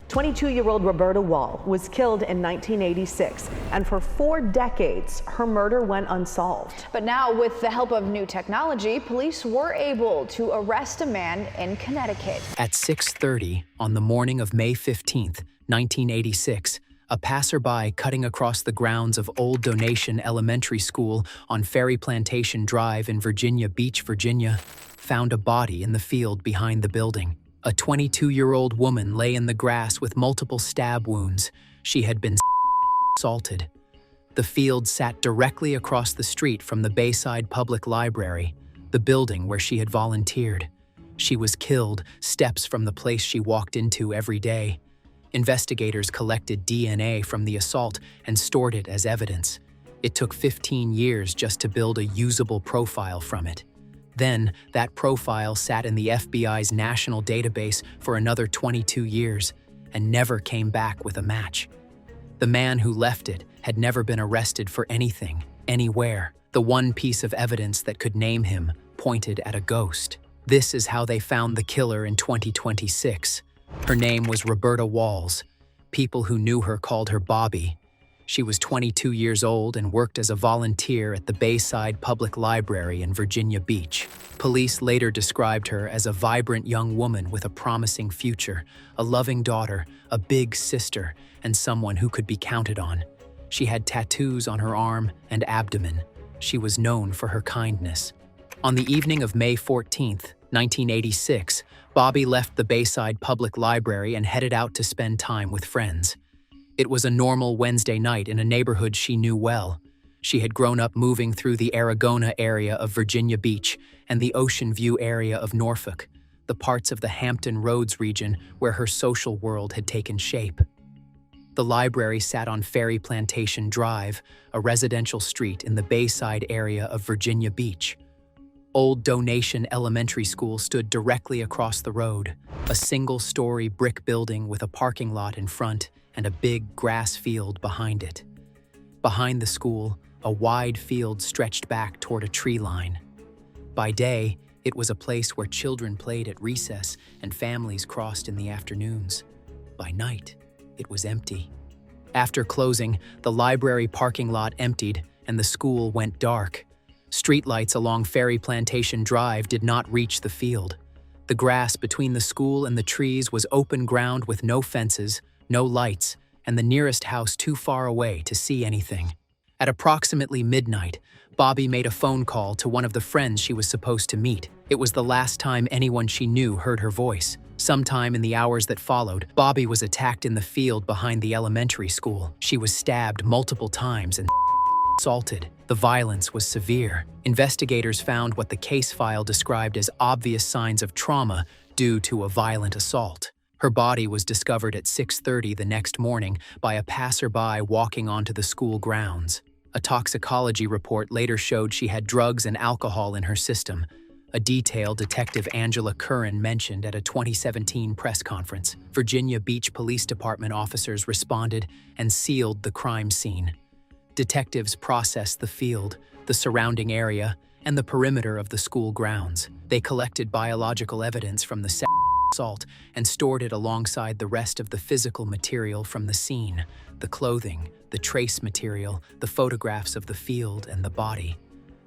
22-year-old Roberta Wall was killed in 1986, and for 4 decades, her murder went unsolved. But now, with the help of new technology, police were able to arrest a man in Connecticut. At 6:30 on the morning of May 15th, 1986, a passerby cutting across the grounds of Old Donation Elementary School on Ferry Plantation Drive in Virginia Beach, Virginia, found a body in the field behind the building. A 22-year-old woman lay in the grass with multiple stab wounds. She had been assaulted. The field sat directly across the street from the Bayside Public Library, the building where she had volunteered. She was killed steps from the place she walked into every day. Investigators collected DNA from the assault and stored it as evidence. It took 15 years just to build a usable profile from it. Then, that profile sat in the FBI's national database for another 22 years and never came back with a match. The man who left it had never been arrested for anything, anywhere. The one piece of evidence that could name him pointed at a ghost. This is how they found the killer in 2026. Her name was Roberta Walls. People who knew her called her Bobby. She was 22 years old and worked as a volunteer at the Bayside Public Library in Virginia Beach. Police later described her as a vibrant young woman with a promising future, a loving daughter, a big sister, and someone who could be counted on. She had tattoos on her arm and abdomen. She was known for her kindness. On the evening of May 14th, 1986, Bobby left the Bayside Public Library and headed out to spend time with friends. It was a normal Wednesday night in a neighborhood she knew well. She had grown up moving through the Aragona area of Virginia Beach and the Ocean View area of Norfolk, the parts of the Hampton Roads region where her social world had taken shape. The library sat on Ferry Plantation Drive, a residential street in the Bayside area of Virginia Beach. Old Donation Elementary School stood directly across the road, a single-story brick building with a parking lot in front and a big grass field behind it. Behind the school, a wide field stretched back toward a tree line. By day, it was a place where children played at recess and families crossed in the afternoons. By night, it was empty. After closing, the library parking lot emptied and the school went dark. Streetlights along Ferry Plantation Drive did not reach the field. The grass between the school and the trees was open ground with no fences, no lights, and the nearest house too far away to see anything. At approximately midnight, Bobby made a phone call to one of the friends she was supposed to meet. It was the last time anyone she knew heard her voice. Sometime in the hours that followed, Bobby was attacked in the field behind the elementary school. She was stabbed multiple times and assaulted. The violence was severe. Investigators found what the case file described as obvious signs of trauma due to a violent assault. Her body was discovered at 6:30 the next morning by a passerby walking onto the school grounds. A toxicology report later showed she had drugs and alcohol in her system, a detail Detective Angela Curran mentioned at a 2017 press conference. Virginia Beach Police Department officers responded and sealed the crime scene. Detectives processed the field, the surrounding area, and the perimeter of the school grounds. They collected biological evidence from the assault and stored it alongside the rest of the physical material from the scene, the clothing, the trace material, the photographs of the field and the body.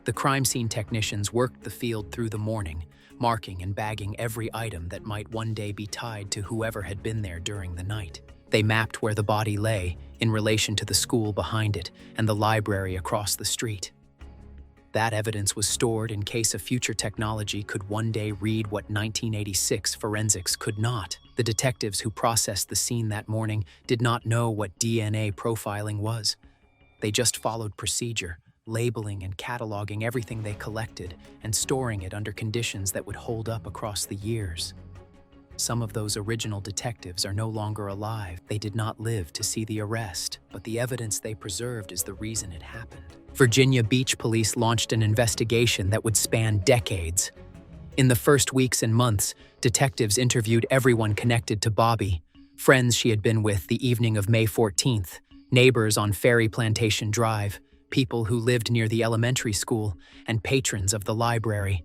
The crime scene technicians worked the field through the morning, marking and bagging every item that might one day be tied to whoever had been there during the night. They mapped where the body lay in relation to the school behind it and the library across the street. That evidence was stored in case a future technology could one day read what 1986 forensics could not. The detectives who processed the scene that morning did not know what DNA profiling was. They just followed procedure, labeling and cataloging everything they collected and storing it under conditions that would hold up across the years. Some of those original detectives are no longer alive. They did not live to see the arrest, but the evidence they preserved is the reason it happened. Virginia Beach Police launched an investigation that would span decades. In the first weeks and months, detectives interviewed everyone connected to Bobby, friends she had been with the evening of May 14th, neighbors on Ferry Plantation Drive, people who lived near the elementary school, and patrons of the library.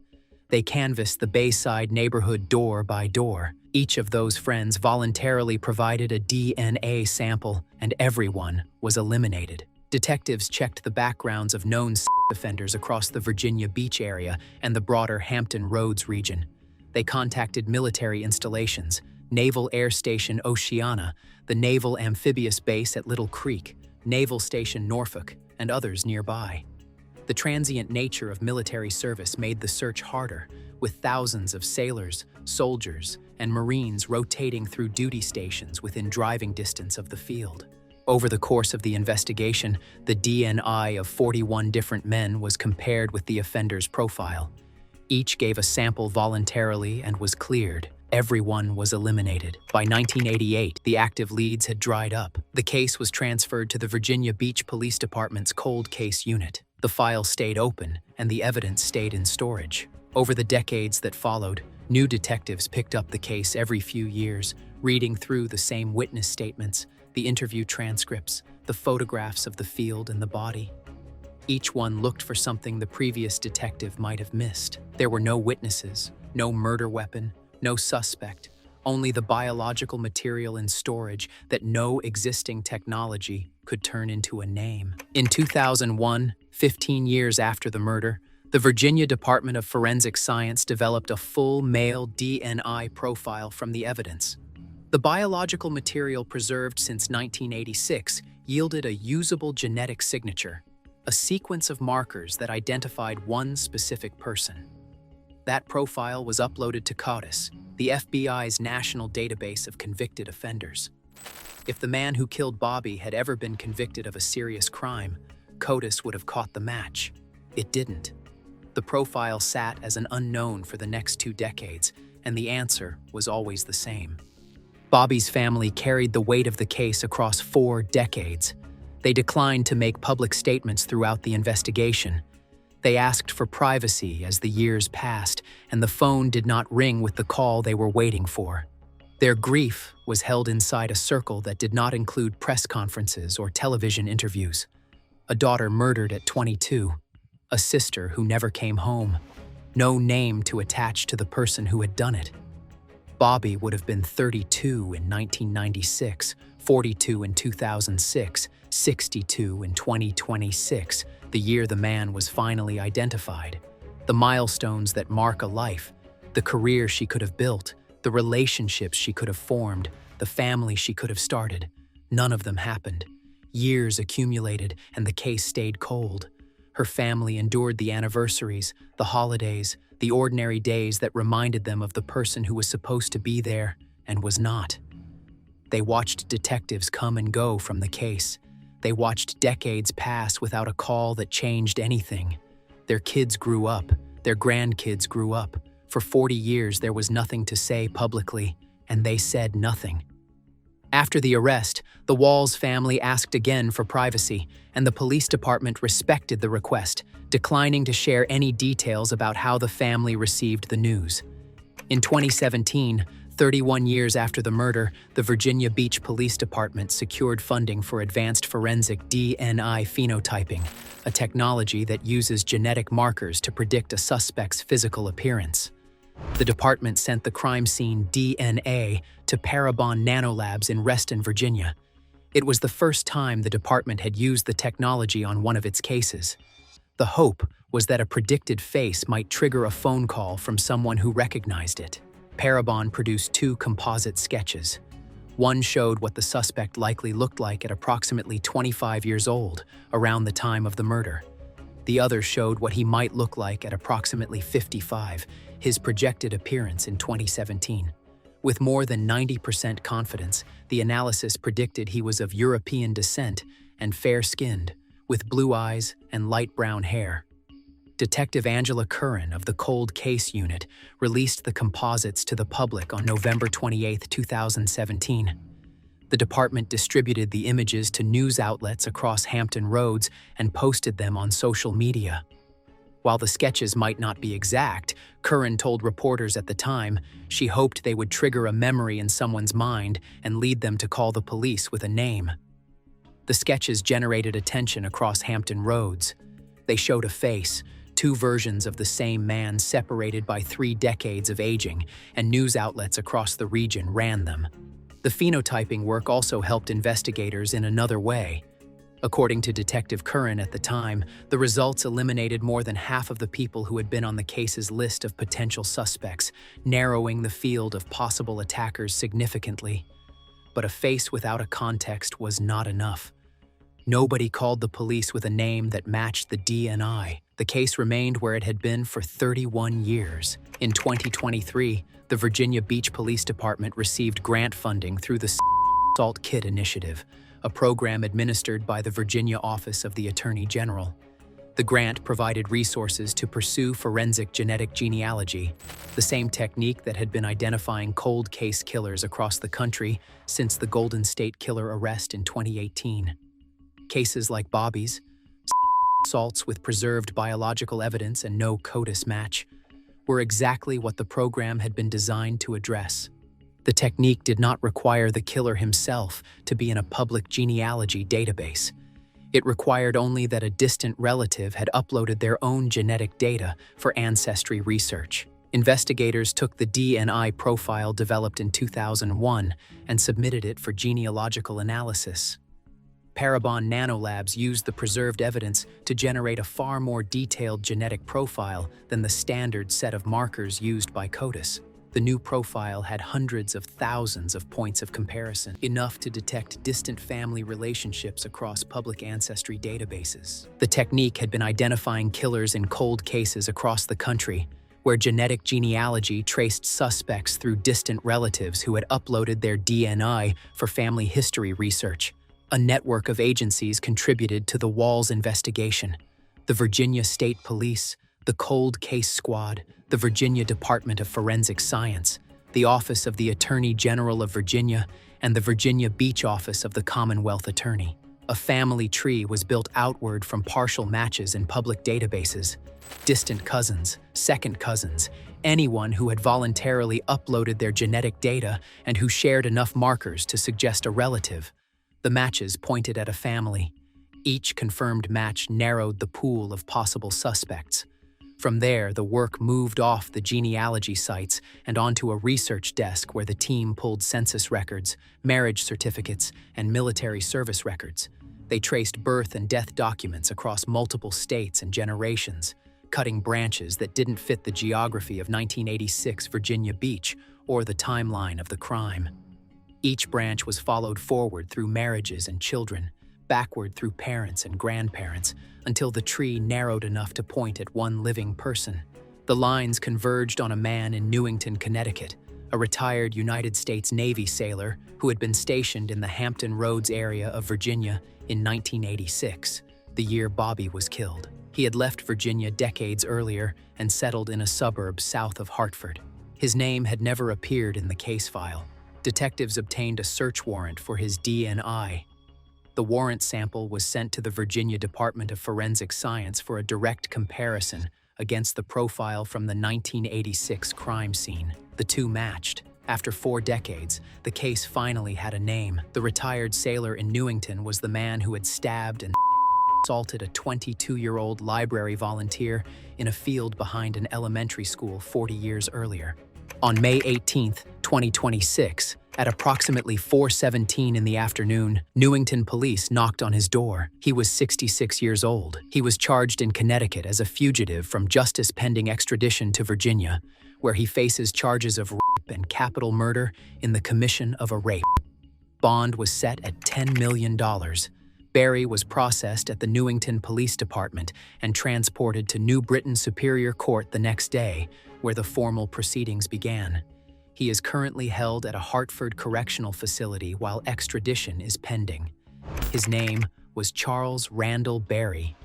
They canvassed the Bayside neighborhood door by door. Each of those friends voluntarily provided a DNA sample, and everyone was eliminated. Detectives checked the backgrounds of known offenders across the Virginia Beach area and the broader Hampton Roads region. They contacted military installations, Naval Air Station Oceana, the Naval Amphibious Base at Little Creek, Naval Station Norfolk, and others nearby. The transient nature of military service made the search harder, with thousands of sailors, soldiers, and Marines rotating through duty stations within driving distance of the field. Over the course of the investigation, the DNA of 41 different men was compared with the offender's profile. Each gave a sample voluntarily and was cleared. Everyone was eliminated. By 1988, the active leads had dried up. The case was transferred to the Virginia Beach Police Department's cold case unit. The file stayed open, and the evidence stayed in storage. Over the decades that followed, new detectives picked up the case every few years, reading through the same witness statements, the interview transcripts, the photographs of the field and the body. Each one looked for something the previous detective might have missed. There were no witnesses, no murder weapon, no suspect, only the biological material in storage that no existing technology could turn into a name. In 2001, 15 years after the murder, the Virginia Department of Forensic Science developed a full male DNA profile from the evidence. The biological material preserved since 1986 yielded a usable genetic signature, a sequence of markers that identified one specific person. That profile was uploaded to CODIS, the FBI's national database of convicted offenders. If the man who killed Bobby had ever been convicted of a serious crime, CODIS would have caught the match. It didn't. The profile sat as an unknown for the next 2 decades, and the answer was always the same. Bobby's family carried the weight of the case across 4 decades. They declined to make public statements throughout the investigation. They asked for privacy as the years passed, and the phone did not ring with the call they were waiting for. Their grief was held inside a circle that did not include press conferences or television interviews. A daughter murdered at 22, a sister who never came home, no name to attach to the person who had done it. Bobby would have been 32 in 1996, 42 in 2006, 62 in 2026, the year the man was finally identified. The milestones that mark a life, the career she could have built, the relationships she could have formed, the family she could have started, none of them happened. Years accumulated and the case stayed cold. Her family endured the anniversaries, the holidays, the ordinary days that reminded them of the person who was supposed to be there and was not. They watched detectives come and go from the case. They watched decades pass without a call that changed anything. Their kids grew up. Their grandkids grew up. For 40 years, there was nothing to say publicly, and they said nothing. After the arrest, the Walls family asked again for privacy, and the police department respected the request, declining to share any details about how the family received the news. In 2017, 31 years after the murder, the Virginia Beach Police Department secured funding for advanced forensic DNA phenotyping, a technology that uses genetic markers to predict a suspect's physical appearance. The department sent the crime scene DNA to Parabon Nanolabs in Reston, Virginia. It was the first time the department had used the technology on one of its cases. The hope was that a predicted face might trigger a phone call from someone who recognized it. Parabon produced 2 composite sketches. One showed what the suspect likely looked like at approximately 25 years old, around the time of the murder. The other showed what he might look like at approximately 55, his projected appearance in 2017. With more than 90% confidence, the analysis predicted he was of European descent and fair-skinned, with blue eyes and light brown hair. Detective Angela Curran of the Cold Case Unit released the composites to the public on November 28, 2017. The department distributed the images to news outlets across Hampton Roads and posted them on social media. While the sketches might not be exact, Curran told reporters at the time she hoped they would trigger a memory in someone's mind and lead them to call the police with a name. The sketches generated attention across Hampton Roads. They showed a face, two versions of the same man separated by 3 decades of aging, and news outlets across the region ran them. The phenotyping work also helped investigators in another way. According to Detective Curran at the time, the results eliminated more than half of the people who had been on the case's list of potential suspects, narrowing the field of possible attackers significantly. But a face without a context was not enough. Nobody called the police with a name that matched the DNI. The case remained where it had been for 31 years. In 2023, the Virginia Beach Police Department received grant funding through the Salt Kit Initiative, a program administered by the Virginia Office of the Attorney General. The grant provided resources to pursue forensic genetic genealogy, the same technique that had been identifying cold case killers across the country since the Golden State Killer arrest in 2018. Cases like Bobby's, salts with preserved biological evidence and no CODIS match, were exactly what the program had been designed to address. The technique did not require the killer himself to be in a public genealogy database. It required only that a distant relative had uploaded their own genetic data for ancestry research. Investigators took the DNI profile developed in 2001 and submitted it for genealogical analysis. Parabon nanolabs used the preserved evidence to generate a far more detailed genetic profile than the standard set of markers used by CODIS. The new profile had hundreds of thousands of points of comparison, enough to detect distant family relationships across public ancestry databases. The technique had been identifying killers in cold cases across the country, where genetic genealogy traced suspects through distant relatives who had uploaded their DNI for family history research. A network of agencies contributed to the Walls investigation: the Virginia State Police, the Cold Case Squad, the Virginia Department of Forensic Science, the Office of the Attorney General of Virginia, and the Virginia Beach Office of the Commonwealth Attorney. A family tree was built outward from partial matches in public databases. Distant cousins, second cousins, anyone who had voluntarily uploaded their genetic data and who shared enough markers to suggest a relative. The matches pointed at a family. Each confirmed match narrowed the pool of possible suspects. From there, the work moved off the genealogy sites and onto a research desk where the team pulled census records, marriage certificates, and military service records. They traced birth and death documents across multiple states and generations, cutting branches that didn't fit the geography of 1986 Virginia Beach or the timeline of the crime. Each branch was followed forward through marriages and children, backward through parents and grandparents, until the tree narrowed enough to point at one living person. The lines converged on a man in Newington, Connecticut, a retired United States Navy sailor who had been stationed in the Hampton Roads area of Virginia in 1986, the year Bobby was killed. He had left Virginia decades earlier and settled in a suburb south of Hartford. His name had never appeared in the case file. Detectives obtained a search warrant for his DNI. The warrant sample was sent to the Virginia Department of Forensic Science for a direct comparison against the profile from the 1986 crime scene. The two matched. After 4 decades, the case finally had a name. The retired sailor in Newington was the man who had stabbed and assaulted a 22-year-old library volunteer in a field behind an elementary school 40 years earlier. On May 18, 2026, at approximately 4:17 in the afternoon, Newington police knocked on his door. He was 66 years old. He was charged in Connecticut as a fugitive from justice pending extradition to Virginia, where he faces charges of rape and capital murder in the commission of a rape. Bond was set at $10 million. Barry was processed at the Newington Police Department and transported to New Britain Superior Court the next day, where the formal proceedings began. He is currently held at a Hartford correctional facility while extradition is pending. His name was Charles Randall Barry.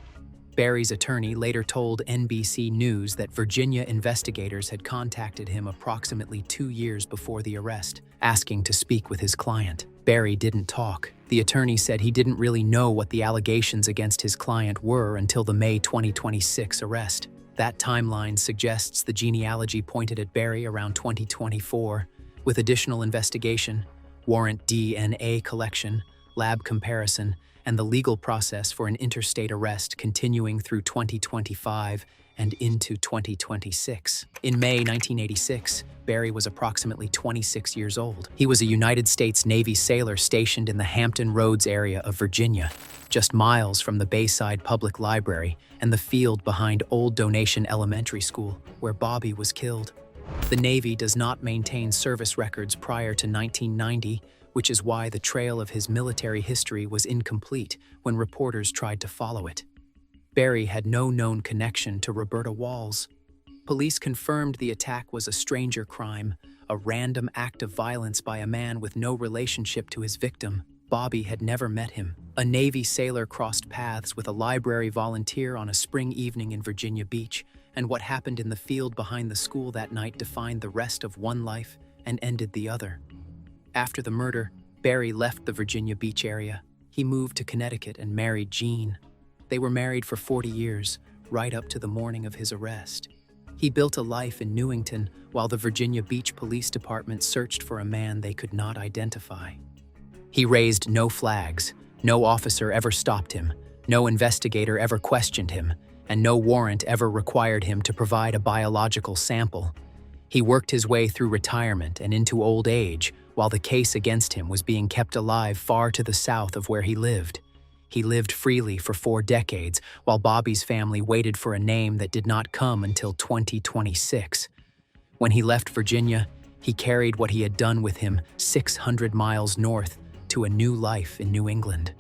Barry's attorney later told NBC News that Virginia investigators had contacted him approximately 2 years before the arrest, asking to speak with his client. Barry didn't talk. The attorney said he didn't really know what the allegations against his client were until the May 2026 arrest. That timeline suggests the genealogy pointed at Barry around 2024, with additional investigation, warrant DNA collection, lab comparison, and the legal process for an interstate arrest continuing through 2025 and into 2026. In May 1986, Barry was approximately 26 years old. He was a United States Navy sailor stationed in the Hampton Roads area of Virginia, just miles from the Bayside Public Library and the field behind Old Donation Elementary School, where Bobby was killed. The Navy does not maintain service records prior to 1990, which is why the trail of his military history was incomplete when reporters tried to follow it. Barry had no known connection to Roberta Walls. Police confirmed the attack was a stranger crime, a random act of violence by a man with no relationship to his victim. Bobby had never met him. A Navy sailor crossed paths with a library volunteer on a spring evening in Virginia Beach, and what happened in the field behind the school that night defined the rest of one life and ended the other. After the murder, Barry left the Virginia Beach area. He moved to Connecticut and married Jean. They were married for 40 years, right up to the morning of his arrest. He built a life in Newington while the Virginia Beach Police Department searched for a man they could not identify. He raised no flags, no officer ever stopped him, no investigator ever questioned him, and no warrant ever required him to provide a biological sample. He worked his way through retirement and into old age while the case against him was being kept alive far to the south of where he lived. He lived freely for 4 decades while Bobby's family waited for a name that did not come until 2026. When he left Virginia, he carried what he had done with him 600 miles north to a new life in New England.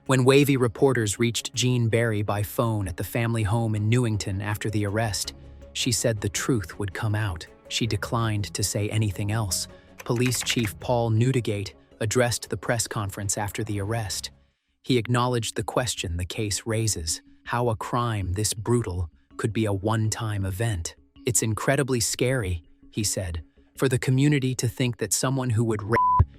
When wavy reporters reached Jean Barry by phone at the family home in Newington after the arrest, she said the truth would come out. She declined to say anything else. Police Chief Paul Newdigate addressed the press conference after the arrest. He acknowledged the question the case raises, how a crime this brutal could be a one-time event. "It's incredibly scary," he said, "for the community to think that someone who would rape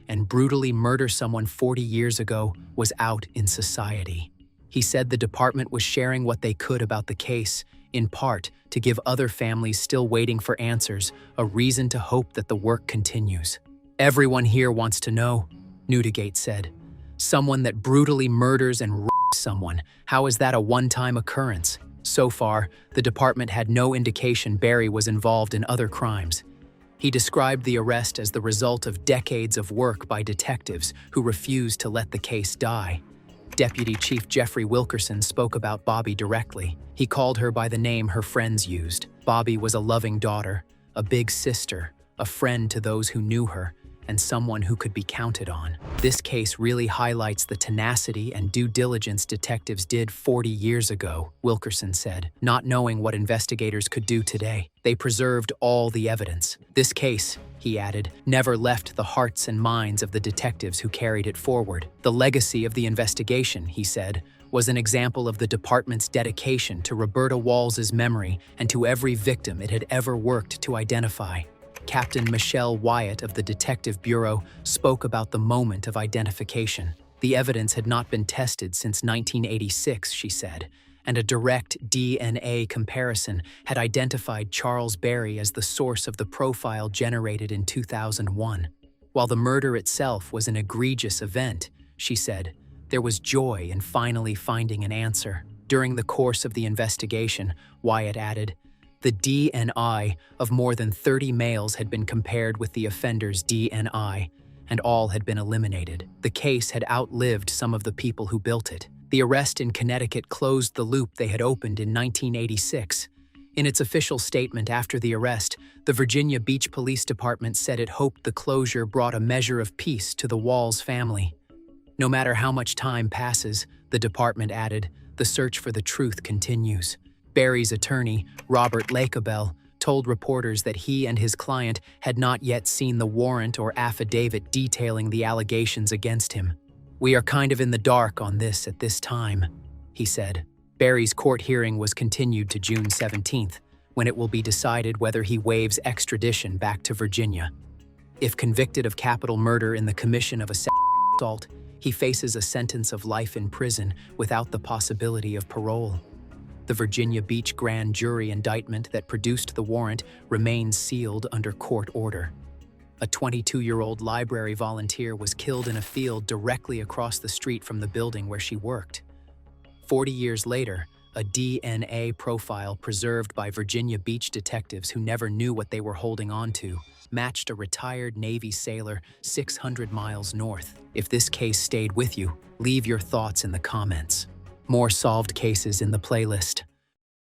and brutally murder someone 40 years ago was out in society." He said the department was sharing what they could about the case, in part to give other families still waiting for answers a reason to hope that the work continues. "Everyone here wants to know," Newdigate said. "Someone that brutally murders and rapes someone, how is that a one-time occurrence?" So far, the department had no indication Barry was involved in other crimes. He described the arrest as the result of decades of work by detectives who refused to let the case die. Deputy Chief Jeffrey Wilkerson spoke about Bobby directly. He called her by the name her friends used. Bobby was a loving daughter, a big sister, a friend to those who knew her, and someone who could be counted on. This case really highlights the tenacity and due diligence detectives did 40 years ago, Wilkerson said, not knowing what investigators could do today. They preserved all the evidence. This case, he added, never left the hearts and minds of the detectives who carried it forward. The legacy of the investigation, he said, was an example of the department's dedication to Roberta Walls' memory and to every victim it had ever worked to identify. Captain Michelle Wyatt of the Detective Bureau spoke about the moment of identification. The evidence had not been tested since 1986, she said, and a direct DNA comparison had identified Charles Barry as the source of the profile generated in 2001. While the murder itself was an egregious event, she said, there was joy in finally finding an answer. During the course of the investigation, Wyatt added, the DNI of more than 30 males had been compared with the offender's DNI, and all had been eliminated. The case had outlived some of the people who built it. The arrest in Connecticut closed the loop they had opened in 1986. In its official statement after the arrest, the Virginia Beach Police Department said it hoped the closure brought a measure of peace to the Walls family. No matter how much time passes, the department added, the search for the truth continues. Barry's attorney, Robert Lakebell, told reporters that he and his client had not yet seen the warrant or affidavit detailing the allegations against him. We are kind of in the dark on this at this time, he said. Barry's court hearing was continued to June 17th, when it will be decided whether he waives extradition back to Virginia. If convicted of capital murder in the commission of a sexual assault, he faces a sentence of life in prison without the possibility of parole. The Virginia Beach grand jury indictment that produced the warrant remains sealed under court order. A 22-year-old library volunteer was killed in a field directly across the street from the building where she worked. 40 years later, A DNA profile preserved by Virginia Beach detectives who never knew what they were holding on to matched a retired Navy sailor 600 miles north. If this case stayed with you, leave your thoughts in the comments. More solved cases in the playlist.